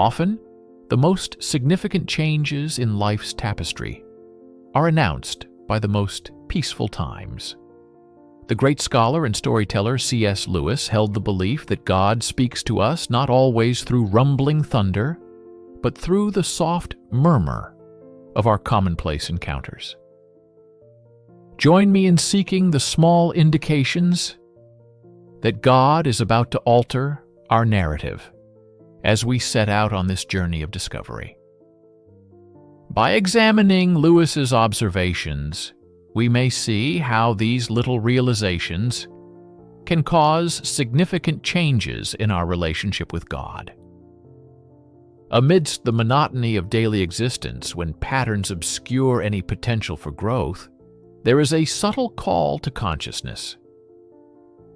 Often, the most significant changes in life's tapestry are announced by the most peaceful times. The great scholar and storyteller C.S. Lewis held the belief that God speaks to us not always through rumbling thunder, but through the soft murmur of our commonplace encounters. Join me in seeking the small indications that God is about to alter our narrative as we set out on this journey of discovery. By examining Lewis's observations, we may see how these little realizations can cause significant changes in our relationship with God. Amidst the monotony of daily existence, when patterns obscure any potential for growth, there is a subtle call to consciousness.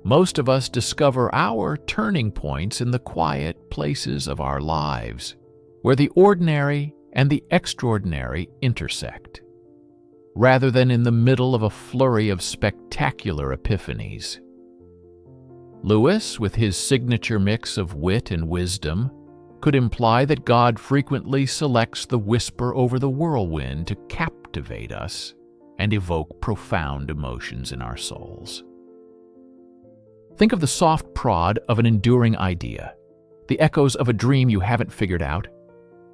Most of us discover our turning points in the quiet places of our lives, where the ordinary and the extraordinary intersect, rather than in the middle of a flurry of spectacular epiphanies. Lewis, with his signature mix of wit and wisdom, could imply that God frequently selects the whisper over the whirlwind to captivate us and evoke profound emotions in our souls. Think of the soft prod of an enduring idea, the echoes of a dream you haven't figured out,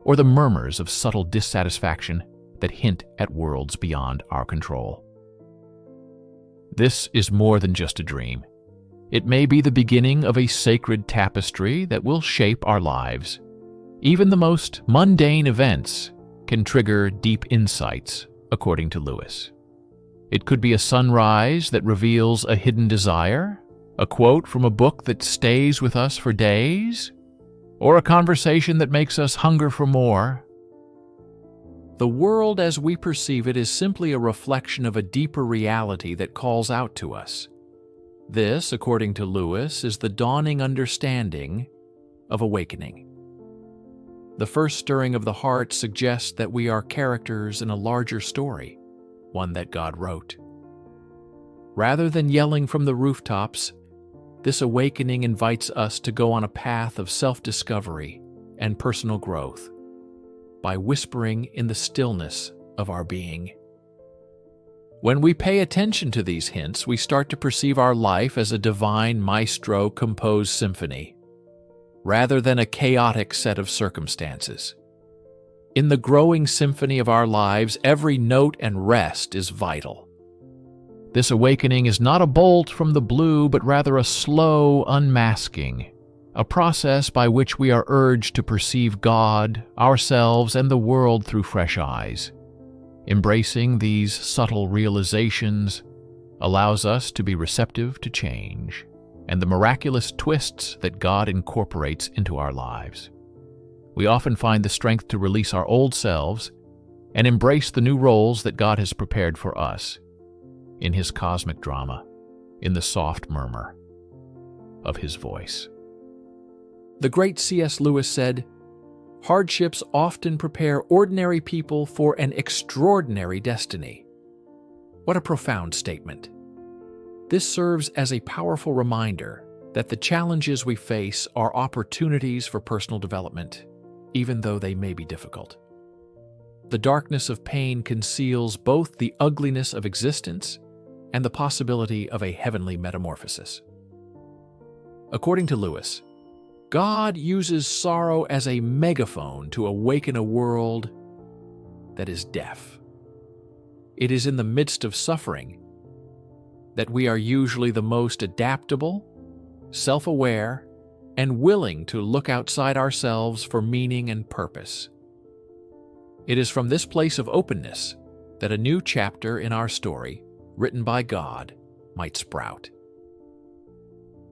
or the murmurs of subtle dissatisfaction that hint at worlds beyond our control. This is more than just a dream. It may be the beginning of a sacred tapestry that will shape our lives. Even the most mundane events can trigger deep insights, according to Lewis. It could be a sunrise that reveals a hidden desire, a quote from a book that stays with us for days, or a conversation that makes us hunger for more. The world as we perceive it is simply a reflection of a deeper reality that calls out to us. This, according to Lewis, is the dawning understanding of awakening. The first stirring of the heart suggests that we are characters in a larger story, one that God wrote. Rather than yelling from the rooftops, this awakening invites us to go on a path of self-discovery and personal growth by whispering in the stillness of our being. When we pay attention to these hints, we start to perceive our life as a divine maestro-composed symphony, rather than a chaotic set of circumstances. In the growing symphony of our lives, every note and rest is vital. This awakening is not a bolt from the blue, but rather a slow unmasking, a process by which we are urged to perceive God, ourselves, and the world through fresh eyes. Embracing these subtle realizations allows us to be receptive to change and the miraculous twists that God incorporates into our lives. We often find the strength to release our old selves and embrace the new roles that God has prepared for us in His cosmic drama, in the soft murmur of His voice. The great C.S. Lewis said, "Hardships often prepare ordinary people for an extraordinary destiny." What a profound statement. This serves as a powerful reminder that the challenges we face are opportunities for personal development, even though they may be difficult. The darkness of pain conceals both the ugliness of existence and the possibility of a heavenly metamorphosis. According to Lewis, God uses sorrow as a megaphone to awaken a world that is deaf. It is in the midst of suffering that we are usually the most adaptable, self-aware, and willing to look outside ourselves for meaning and purpose. It is from this place of openness that a new chapter in our story, written by God, might sprout.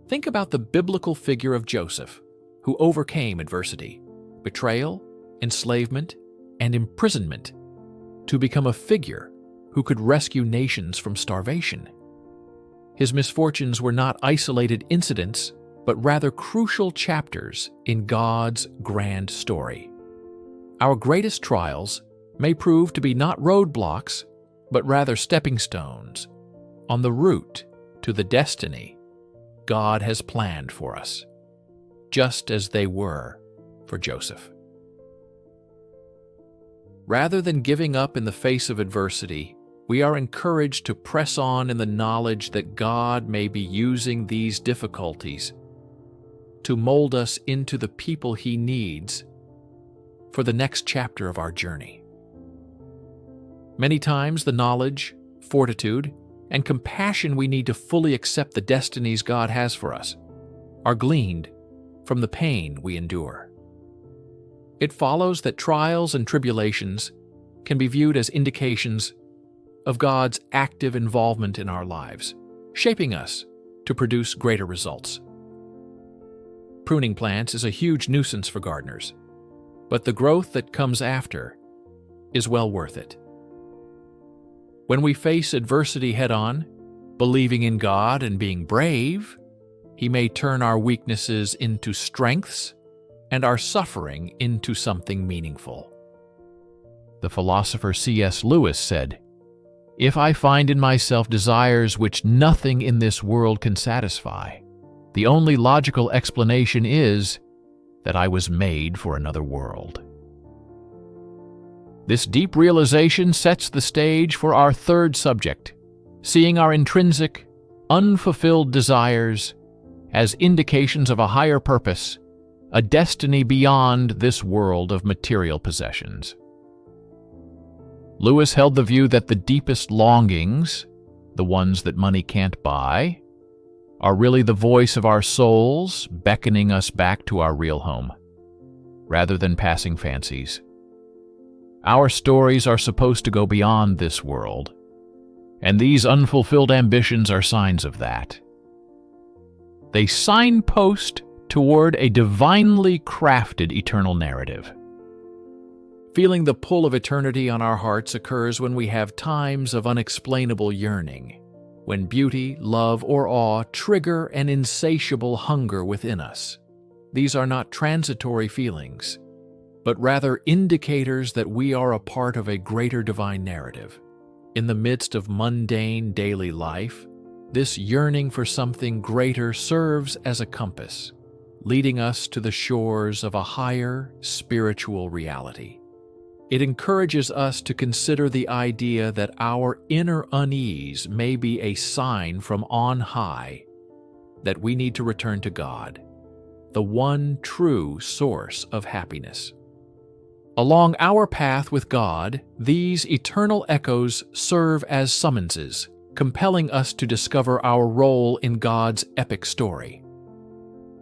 Think about the biblical figure of Joseph, who overcame adversity, betrayal, enslavement, and imprisonment to become a figure who could rescue nations from starvation. His misfortunes were not isolated incidents, but rather crucial chapters in God's grand story. Our greatest trials may prove to be not roadblocks, but rather stepping stones on the route to the destiny God has planned for us, just as they were for Joseph. Rather than giving up in the face of adversity, we are encouraged to press on in the knowledge that God may be using these difficulties to mold us into the people He needs for the next chapter of our journey. Many times, the knowledge, fortitude, and compassion we need to fully accept the destinies God has for us are gleaned from the pain we endure. It follows that trials and tribulations can be viewed as indications of God's active involvement in our lives, shaping us to produce greater results. Pruning plants is a huge nuisance for gardeners, but the growth that comes after is well worth it. When we face adversity head-on, believing in God and being brave, He may turn our weaknesses into strengths and our suffering into something meaningful. The philosopher C.S. Lewis said, "If I find in myself desires which nothing in this world can satisfy, the only logical explanation is that I was made for another world." This deep realization sets the stage for our third subject, seeing our intrinsic, unfulfilled desires as indications of a higher purpose, a destiny beyond this world of material possessions. Lewis held the view that the deepest longings, the ones that money can't buy, are really the voice of our souls beckoning us back to our real home, rather than passing fancies. Our stories are supposed to go beyond this world, and these unfulfilled ambitions are signs of that. They signpost toward a divinely crafted eternal narrative. Feeling the pull of eternity on our hearts occurs when we have times of unexplainable yearning, when beauty, love, or awe trigger an insatiable hunger within us. These are not transitory feelings, but rather indicators that we are a part of a greater divine narrative. In the midst of mundane daily life, this yearning for something greater serves as a compass, leading us to the shores of a higher spiritual reality. It encourages us to consider the idea that our inner unease may be a sign from on high that we need to return to God, the one true source of happiness. Along our path with God, these eternal echoes serve as summonses, compelling us to discover our role in God's epic story.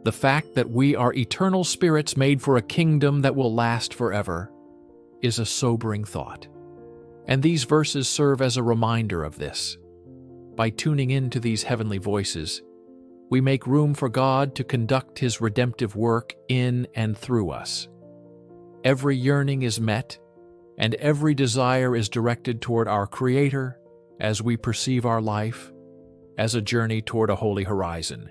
The fact that we are eternal spirits made for a kingdom that will last forever is a sobering thought, and these verses serve as a reminder of this. By tuning into these heavenly voices, we make room for God to conduct His redemptive work in and through us. Every yearning is met, and every desire is directed toward our Creator as we perceive our life as a journey toward a holy horizon,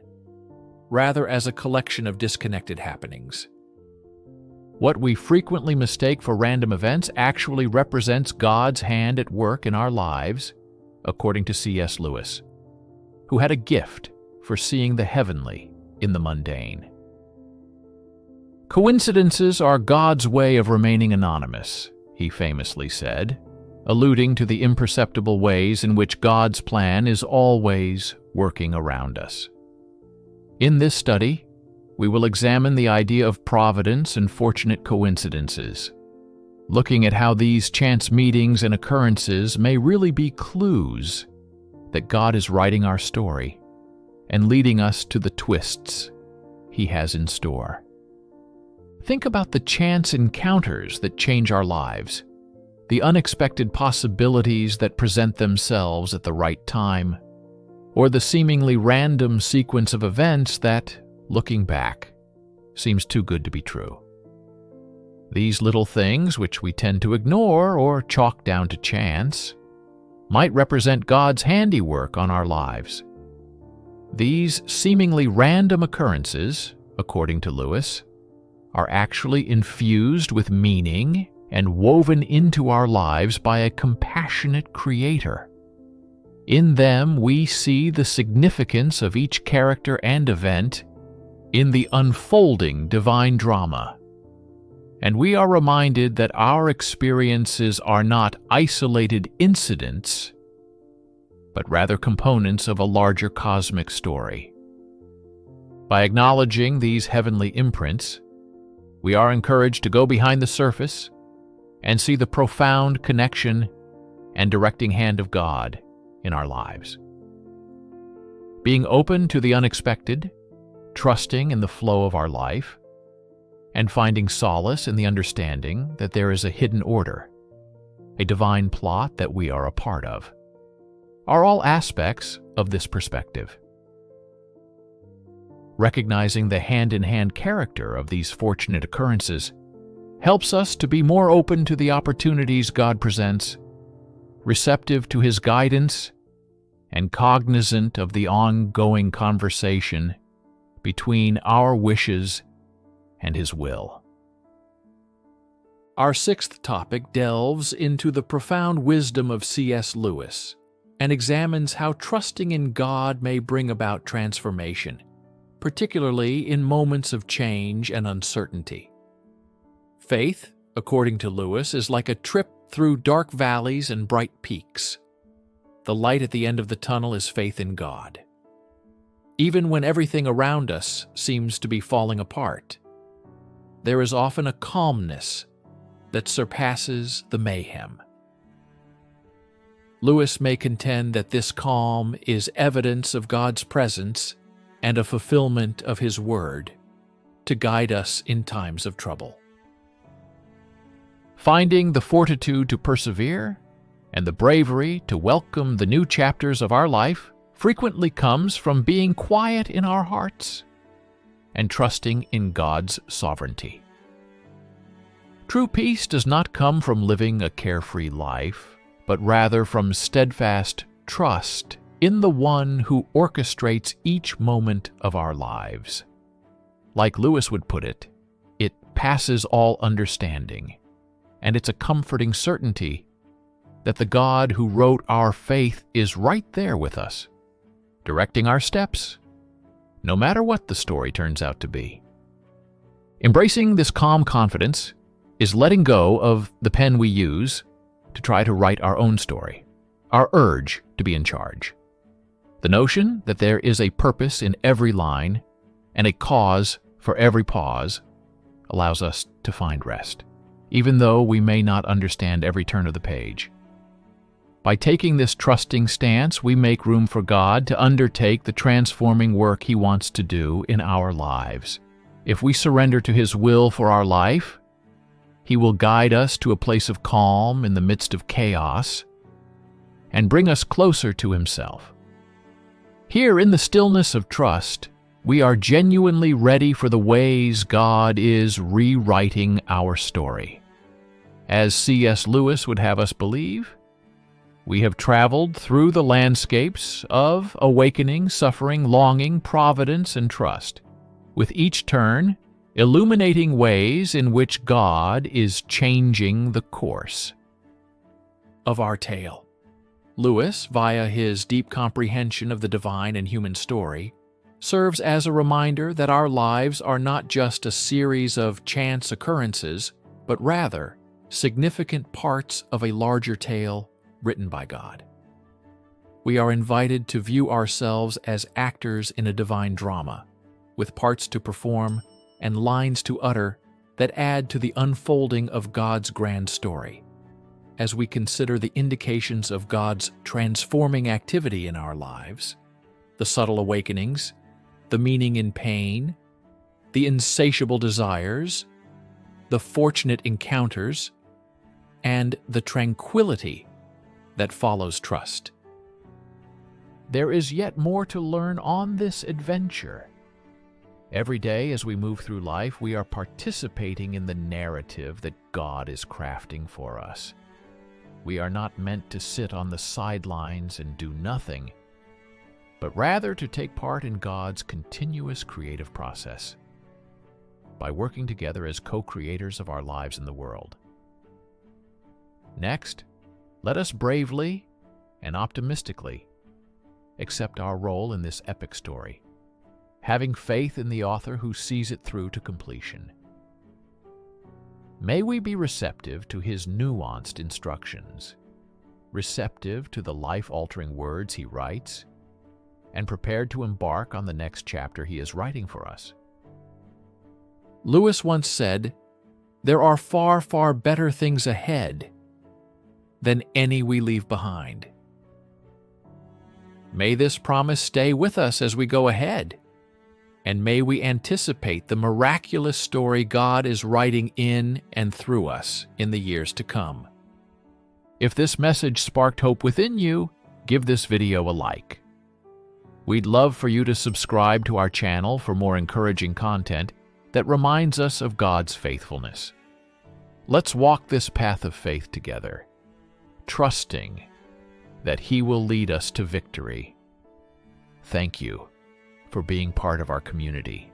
rather as a collection of disconnected happenings. What we frequently mistake for random events actually represents God's hand at work in our lives, according to C.S. Lewis, who had a gift for seeing the heavenly in the mundane. "Coincidences are God's way of remaining anonymous," he famously said, alluding to the imperceptible ways in which God's plan is always working around us. In this study, we will examine the idea of providence and fortunate coincidences, looking at how these chance meetings and occurrences may really be clues that God is writing our story and leading us to the twists He has in store. Think about the chance encounters that change our lives, the unexpected possibilities that present themselves at the right time, or the seemingly random sequence of events that, looking back, seems too good to be true. These little things, which we tend to ignore or chalk down to chance, might represent God's handiwork on our lives. These seemingly random occurrences, according to Lewis, are actually infused with meaning and woven into our lives by a compassionate Creator. In them, we see the significance of each character and event in the unfolding divine drama. and we are reminded that our experiences are not isolated incidents, but rather components of a larger cosmic story. By acknowledging these heavenly imprints, we are encouraged to go behind the surface and see the profound connection and directing hand of God in our lives. Being open to the unexpected, trusting in the flow of our life, and finding solace in the understanding that there is a hidden order, a divine plot that we are a part of, are all aspects of this perspective. Recognizing the hand-in-hand character of these fortunate occurrences helps us to be more open to the opportunities God presents, receptive to His guidance, and cognizant of the ongoing conversation between our wishes and His will. Our sixth topic delves into the profound wisdom of C.S. Lewis and examines how trusting in God may bring about transformation, particularly in moments of change and uncertainty. Faith, according to Lewis, is like a trip through dark valleys and bright peaks. The light at the end of the tunnel is faith in God. Even when everything around us seems to be falling apart, there is often a calmness that surpasses the mayhem. Lewis may contend that this calm is evidence of God's presence and a fulfillment of His word to guide us in times of trouble. Finding the fortitude to persevere and the bravery to welcome the new chapters of our life frequently comes from being quiet in our hearts and trusting in God's sovereignty. True peace does not come from living a carefree life, but rather from steadfast trust in the One who orchestrates each moment of our lives. Like Lewis would put it, it passes all understanding, and it's a comforting certainty that the God who wrote our faith is right there with us, directing our steps, no matter what the story turns out to be. Embracing this calm confidence is letting go of the pen we use to try to write our own story, our urge to be in charge. The notion that there is a purpose in every line and a cause for every pause allows us to find rest, even though we may not understand every turn of the page. By taking this trusting stance, we make room for God to undertake the transforming work He wants to do in our lives. If we surrender to His will for our life, He will guide us to a place of calm in the midst of chaos and bring us closer to Himself. Here in the stillness of trust, we are genuinely ready for the ways God is rewriting our story. As C.S. Lewis would have us believe, we have traveled through the landscapes of awakening, suffering, longing, providence, and trust, with each turn illuminating ways in which God is changing the course of our tale. Lewis, via his deep comprehension of the divine and human story, serves as a reminder that our lives are not just a series of chance occurrences, but rather significant parts of a larger tale written by God. We are invited to view ourselves as actors in a divine drama, with parts to perform and lines to utter that add to the unfolding of God's grand story. As we consider the indications of God's transforming activity in our lives, the subtle awakenings, the meaning in pain, the insatiable desires, the fortunate encounters, and the tranquility that follows trust. There is yet more to learn on this adventure. Every day as we move through life, we are participating in the narrative that God is crafting for us. We are not meant to sit on the sidelines and do nothing, but rather to take part in God's continuous creative process by working together as co-creators of our lives in the world. Next, let us bravely and optimistically accept our role in this epic story, having faith in the author who sees it through to completion. May we be receptive to His nuanced instructions, receptive to the life-altering words He writes, and prepared to embark on the next chapter He is writing for us. Lewis once said, "There are far, far better things ahead than any we leave behind." May this promise stay with us as we go ahead, and may we anticipate the miraculous story God is writing in and through us in the years to come. If this message sparked hope within you, give this video a like. We'd love for you to subscribe to our channel for more encouraging content that reminds us of God's faithfulness. Let's walk this path of faith together, trusting that He will lead us to victory. Thank you for being part of our community.